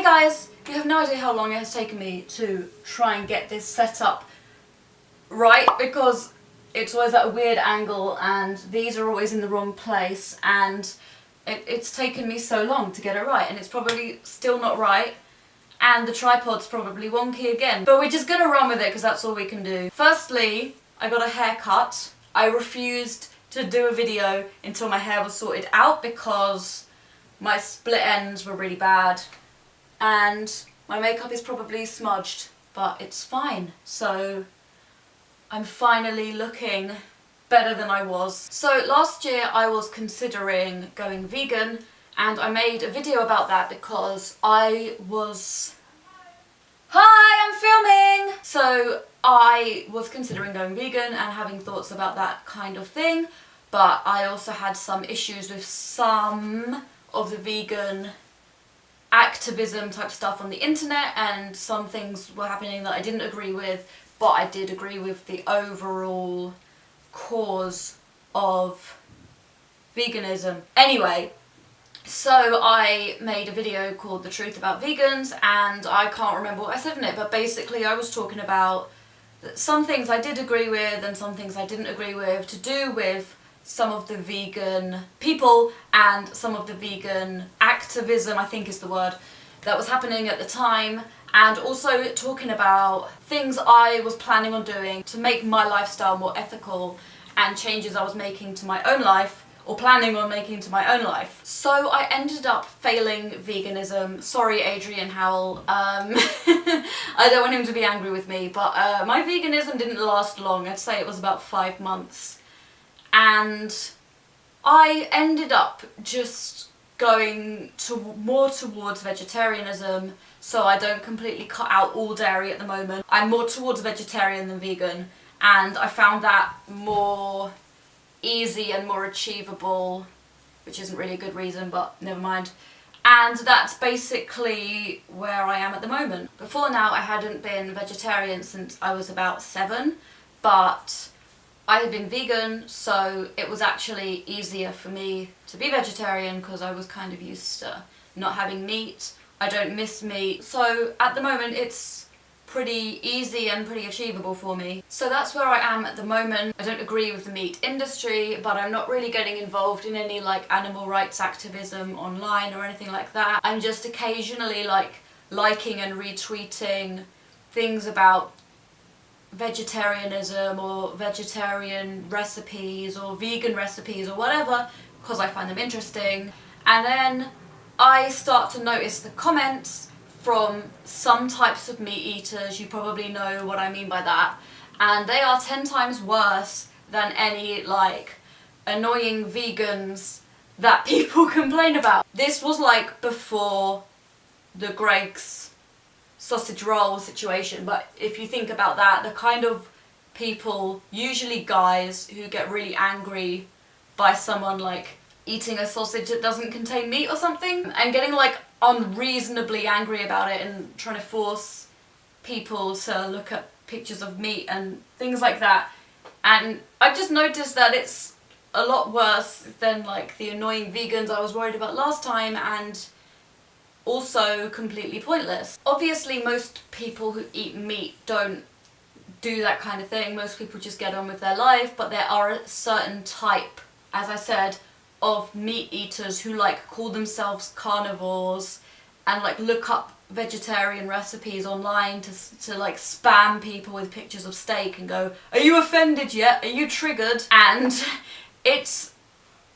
guys, you have no idea how long it has taken me to try and get this set up right, because it's always at a weird angle and these are always in the wrong place, and it's taken me so long to get it right, and it's probably still not right, and the tripod's probably wonky again. But we're just gonna run with it because that's all we can do. Firstly, I got a haircut. I refused to do a video until my hair was sorted out because my split ends were really bad and my makeup is probably smudged, but it's fine. So I'm finally looking better than I was. So last year I was considering going vegan, and I made a video about that because Hi, I'm filming! So I was considering going vegan and having thoughts about that kind of thing, but I also had some issues with some of the vegan activism type stuff on the internet, and some things were happening that I didn't agree with, but I did agree with the overall cause of veganism. Anyway, so I made a video called The Truth About Vegans, and I can't remember what I said in it, but basically I was talking about some things I did agree with and some things I didn't agree with, to do with some of the vegan people and some of the vegan activism, I think is the word, that was happening at the time, and also talking about things I was planning on doing to make my lifestyle more ethical and changes I was making to my own life, or planning on making to my own life. So I ended up failing veganism. Sorry, Adrian Howell. I don't want him to be angry with me, but my veganism didn't last long. I'd say it was about 5 months. And I ended up just going more towards vegetarianism, so I don't completely cut out all dairy at the moment. I'm more towards vegetarian than vegan, and I found that more easy and more achievable, which isn't really a good reason, but never mind. And that's basically where I am at the moment. Before now I hadn't been vegetarian since I was about 7, but I had been vegan, so it was actually easier for me to be vegetarian because I was kind of used to not having meat. I don't miss meat, so at the moment it's pretty easy and pretty achievable for me. So that's where I am at the moment. I don't agree with the meat industry, but I'm not really getting involved in any like animal rights activism online or anything like that. I'm just occasionally liking and retweeting things about vegetarianism or vegetarian recipes or vegan recipes or whatever, because I find them interesting. And then I start to notice the comments from some types of meat eaters. You probably know what I mean by that, and they are 10 times worse than any like annoying vegans that people complain about. This was like before the Greg's sausage roll situation, but if you think about that, the kind of people, usually guys, who get really angry by someone like eating a sausage that doesn't contain meat or something, and getting like unreasonably angry about it and trying to force people to look at pictures of meat and things like that. And I've just noticed that it's a lot worse than like the annoying vegans I was worried about last time, and also completely pointless. Obviously most people who eat meat don't do that kind of thing. Most people just get on with their life, but there are a certain type, as I said, of meat eaters who like call themselves carnivores and like look up vegetarian recipes online to like spam people with pictures of steak and go, "Are you offended yet? Are you triggered?" And it's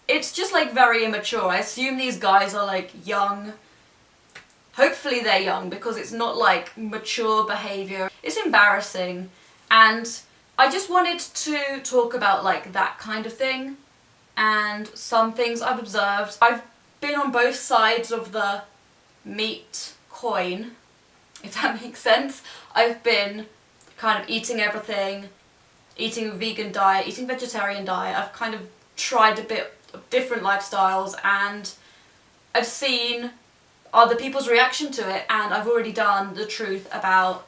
just like very immature. I assume these guys are like young. Hopefully they're young, because it's not like mature behaviour. It's embarrassing, and I just wanted to talk about like that kind of thing and some things I've observed. I've been on both sides of the meat coin, if that makes sense. I've been kind of eating everything, eating a vegan diet, eating vegetarian diet. I've kind of tried a bit of different lifestyles, and I've seen other people's reaction to it, and I've already done the truth about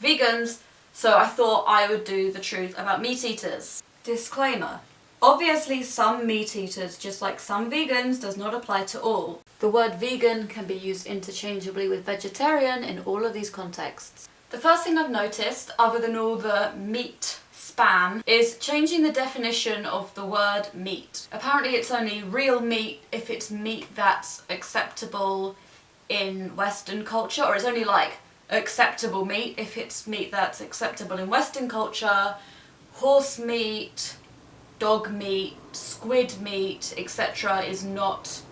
vegans, so I thought I would do the truth about meat eaters. Disclaimer. Obviously some meat eaters, just like some vegans, does not apply to all. The word vegan can be used interchangeably with vegetarian in all of these contexts. The first thing I've noticed, other than all the meat spam, is changing the definition of the word meat. Apparently it's only real meat if it's meat that's acceptable in Western culture, or it's only like acceptable meat if it's meat that's acceptable in Western culture. Horse meat, dog meat, squid meat, etc. is not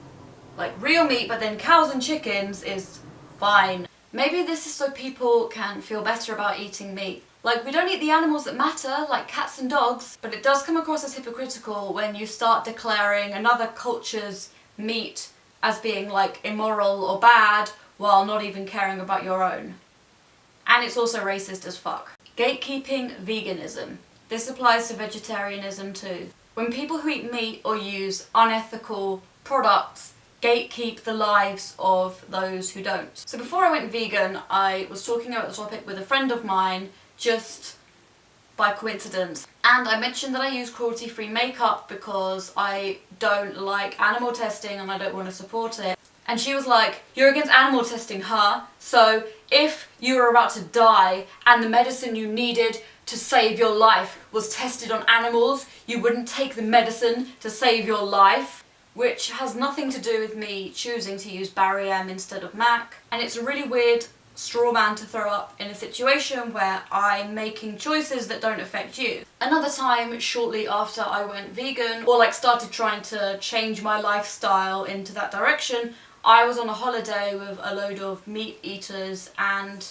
like real meat, but then cows and chickens is fine. Maybe this is so people can feel better about eating meat. Like, we don't eat the animals that matter, like cats and dogs, but it does come across as hypocritical when you start declaring another culture's meat as being like immoral or bad while not even caring about your own. And it's also racist as fuck. Gatekeeping veganism. This applies to vegetarianism too. When people who eat meat or use unethical products gatekeep the lives of those who don't. So before I went vegan, I was talking about the topic with a friend of mine just by coincidence, and I mentioned that I use cruelty-free makeup because I don't like animal testing and I don't want to support it. And she was like, "You're against animal testing, huh? So if you were about to die and the medicine you needed to save your life was tested on animals, you wouldn't take the medicine to save your life?" Which has nothing to do with me choosing to use Barry M instead of Mac. And it's a really weird straw man to throw up in a situation where I'm making choices that don't affect you. Another time, shortly after I went vegan, or like started trying to change my lifestyle into that direction, I was on a holiday with a load of meat eaters and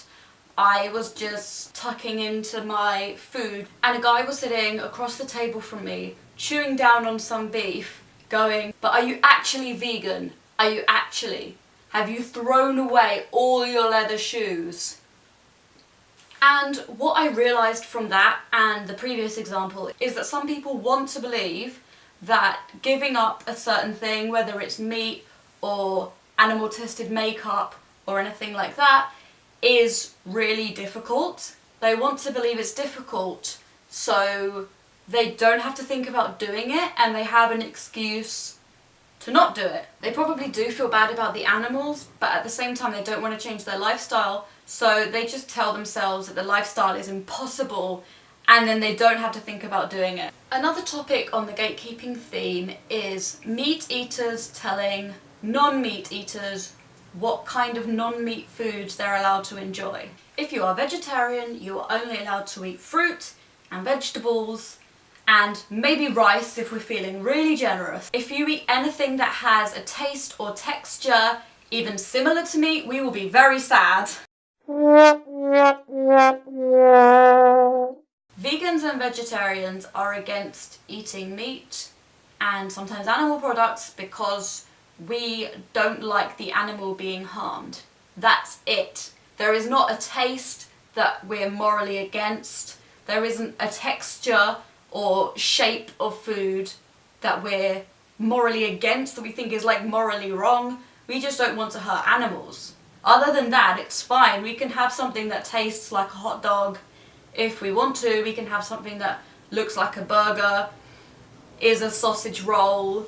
I was just tucking into my food and a guy was sitting across the table from me, chewing down on some beef, going, "But are you actually vegan? Are you actually? Have you thrown away all your leather shoes?" And what I realised from that and the previous example is that some people want to believe that giving up a certain thing, whether it's meat or animal tested makeup or anything like that, is really difficult. They want to believe it's difficult, so they don't have to think about doing it and they have an excuse to not do it. They probably do feel bad about the animals, but at the same time they don't want to change their lifestyle, so they just tell themselves that the lifestyle is impossible and then they don't have to think about doing it. Another topic on the gatekeeping theme is meat eaters telling non-meat eaters what kind of non-meat foods they're allowed to enjoy. If you are vegetarian, you are only allowed to eat fruit and vegetables and maybe rice if we're feeling really generous. If you eat anything that has a taste or texture even similar to meat, we will be very sad. Vegans and vegetarians are against eating meat and sometimes animal products because we don't like the animal being harmed. That's it. There is not a taste that we're morally against. There isn't a texture or shape of food that we're morally against, that we think is like morally wrong. We just don't want to hurt animals. Other than that, it's fine. We can have something that tastes like a hot dog if we want to. We can have something that looks like a burger, is a sausage roll.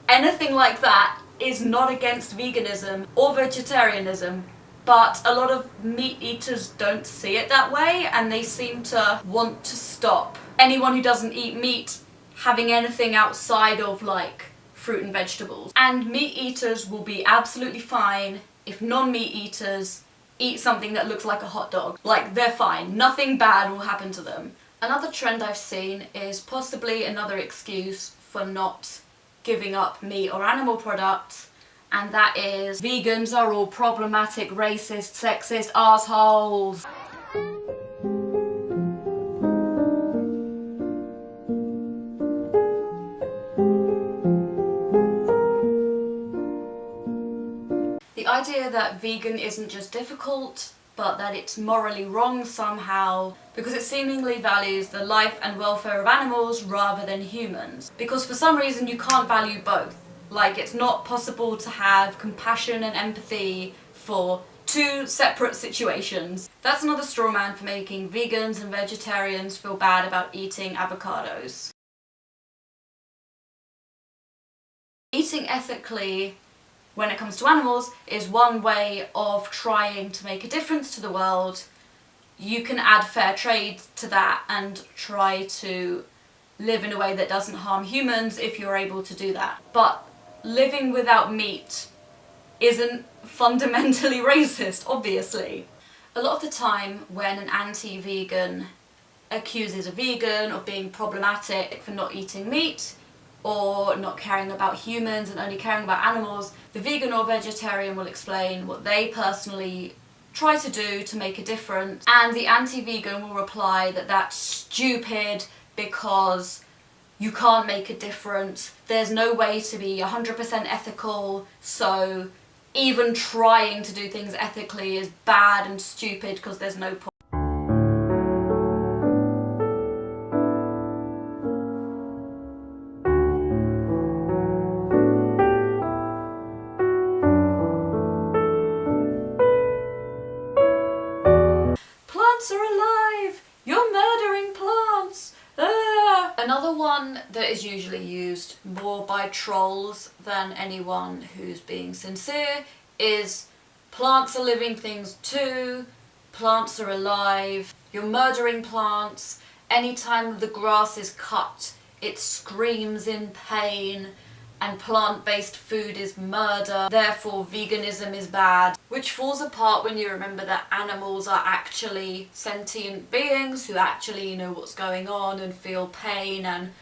Anything like that is not against veganism or vegetarianism. But a lot of meat eaters don't see it that way and they seem to want to stop anyone who doesn't eat meat having anything outside of like fruit and vegetables. And meat eaters will be absolutely fine if non-meat eaters eat something that looks like a hot dog. Like, they're fine. Nothing bad will happen to them. Another trend I've seen is possibly another excuse for not giving up meat or animal products, and that is vegans are all problematic, racist, sexist assholes. The idea that vegan isn't just difficult, but that it's morally wrong somehow because it seemingly values the life and welfare of animals rather than humans. Because for some reason you can't value both. Like, it's not possible to have compassion and empathy for two separate situations. That's another straw man for making vegans and vegetarians feel bad about eating avocados. Eating ethically when it comes to animals is one way of trying to make a difference to the world. You can add fair trade to that and try to live in a way that doesn't harm humans if you're able to do that. But living without meat isn't fundamentally racist, obviously. A lot of the time when an anti-vegan accuses a vegan of being problematic for not eating meat or not caring about humans and only caring about animals, the vegan or vegetarian will explain what they personally try to do to make a difference, and the anti-vegan will reply that that's stupid because you can't make a difference, there's no way to be 100% ethical, so even trying to do things ethically is bad and stupid because there's no point. Plants are alive! You're murdering plants! Ah! Another one that is usually used more by trolls than anyone who's being sincere is plants are living things too, plants are alive, you're murdering plants, anytime the grass is cut it screams in pain, and plant-based food is murder, therefore veganism is bad, which falls apart when you remember that animals are actually sentient beings who actually know what's going on and feel pain and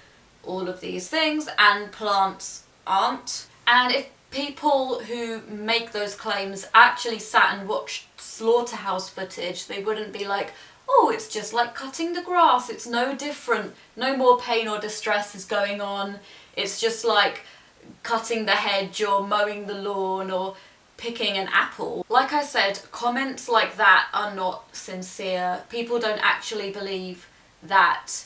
all of these things, and plants aren't. And if people who make those claims actually sat and watched slaughterhouse footage, they wouldn't be like, oh, it's just like cutting the grass, it's no different, no more pain or distress is going on, it's just like cutting the hedge or mowing the lawn or picking an apple. Like I said, comments like that are not sincere. People don't actually believe that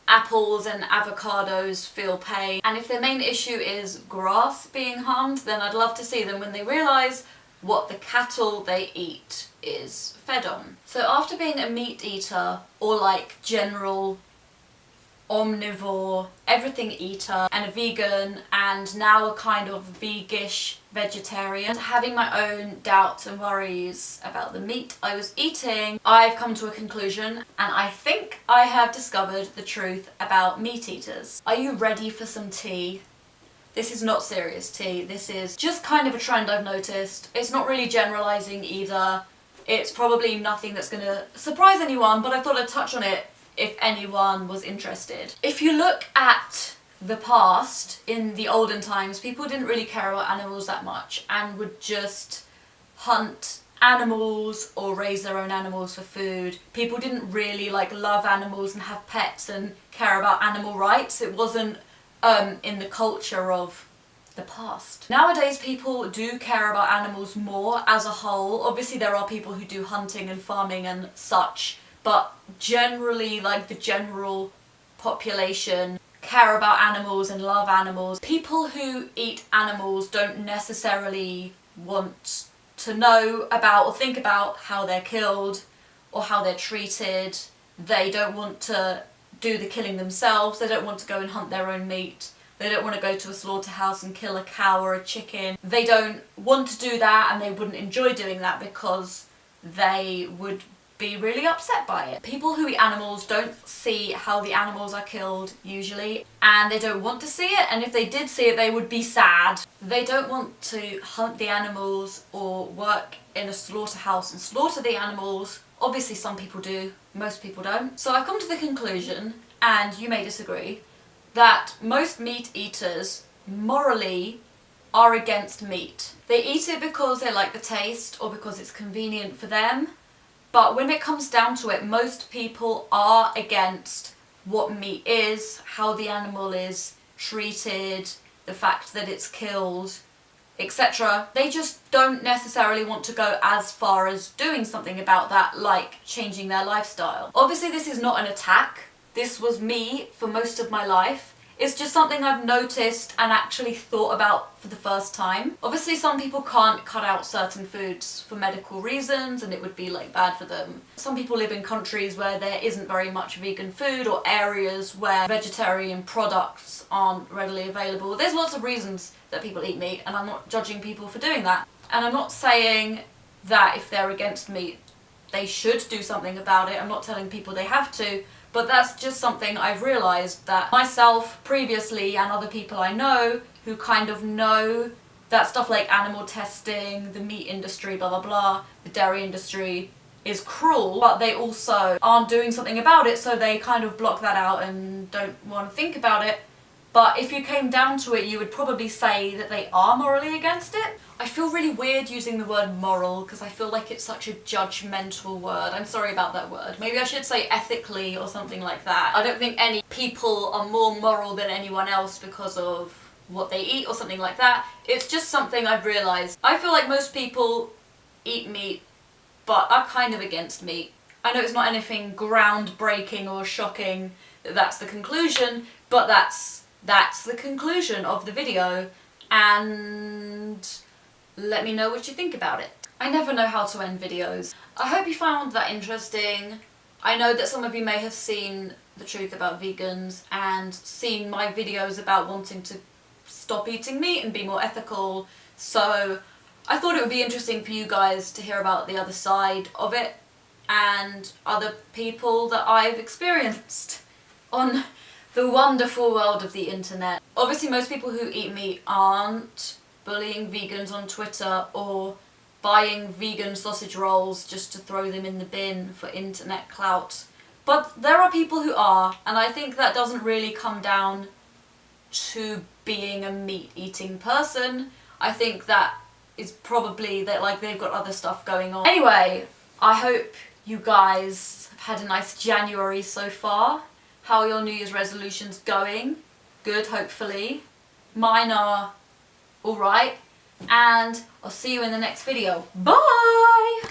apples and avocados feel pain. And if their main issue is grass being harmed, then I'd love to see them when they realise what the cattle they eat is fed on. So after being a meat eater, or like general omnivore, everything eater, and a vegan, and now a kind of vegish vegetarian, having my own doubts and worries about the meat I was eating, I've come to a conclusion, and I think I have discovered the truth about meat eaters. Are you ready for some tea? This is not serious tea, this is just kind of a trend I've noticed. It's not really generalising either. It's probably nothing that's gonna surprise anyone, but I thought I'd touch on it if anyone was interested. If you look at the past, in the olden times, people didn't really care about animals that much and would just hunt animals or raise their own animals for food. People didn't really like love animals and have pets and care about animal rights. It wasn't in the culture of the past. Nowadays people do care about animals more as a whole. Obviously there are people who do hunting and farming and such, but generally, like the general population care about animals and love animals. People who eat animals don't necessarily want to know about or think about how they're killed or how they're treated. They don't want to do the killing themselves, they don't want to go and hunt their own meat, they don't want to go to a slaughterhouse and kill a cow or a chicken. They don't want to do that, and they wouldn't enjoy doing that because they would be really upset by it. People who eat animals don't see how the animals are killed usually, and they don't want to see it, and if they did see it they would be sad. They don't want to hunt the animals or work in a slaughterhouse and slaughter the animals. Obviously some people do, most people don't. So I've come to the conclusion, and you may disagree, that most meat eaters morally are against meat. They eat it because they like the taste or because it's convenient for them. But when it comes down to it, most people are against what meat is, how the animal is treated, the fact that it's killed, etc. They just don't necessarily want to go as far as doing something about that, like changing their lifestyle. Obviously this is not an attack. This was me for most of my life. It's just something I've noticed and actually thought about for the first time. Obviously some people can't cut out certain foods for medical reasons and it would be like bad for them. Some people live in countries where there isn't very much vegan food, or areas where vegetarian products aren't readily available. There's lots of reasons that people eat meat, and I'm not judging people for doing that. And I'm not saying that if they're against meat they should do something about it. I'm not telling people they have to. But that's just something I've realised, that myself previously and other people I know who kind of know that stuff like animal testing, the meat industry, blah blah blah, the dairy industry is cruel, but they also aren't doing something about it, so they kind of block that out and don't want to think about it. But if you came down to it, you would probably say that they are morally against it. I feel really weird using the word moral because I feel like it's such a judgmental word. I'm sorry about that word. Maybe I should say ethically or something like that. I don't think any people are more moral than anyone else because of what they eat or something like that. It's just something I've realised. I feel like most people eat meat but are kind of against meat. I know it's not anything groundbreaking or shocking that that's the conclusion, but that's the conclusion of the video, and let me know what you think about it. I never know how to end videos. I hope you found that interesting. I know that some of you may have seen the truth about vegans and seen my videos about wanting to stop eating meat and be more ethical, so I thought it would be interesting for you guys to hear about the other side of it and other people that I've experienced on the wonderful world of the internet. Obviously most people who eat meat aren't bullying vegans on Twitter or buying vegan sausage rolls just to throw them in the bin for internet clout. But there are people who are, and I think that doesn't really come down to being a meat-eating person. I think that is probably that, like, they've got other stuff going on. Anyway, I hope you guys have had a nice January so far. How are your New Year's resolutions going? Good, hopefully. Mine are alright. And I'll see you in the next video. Bye!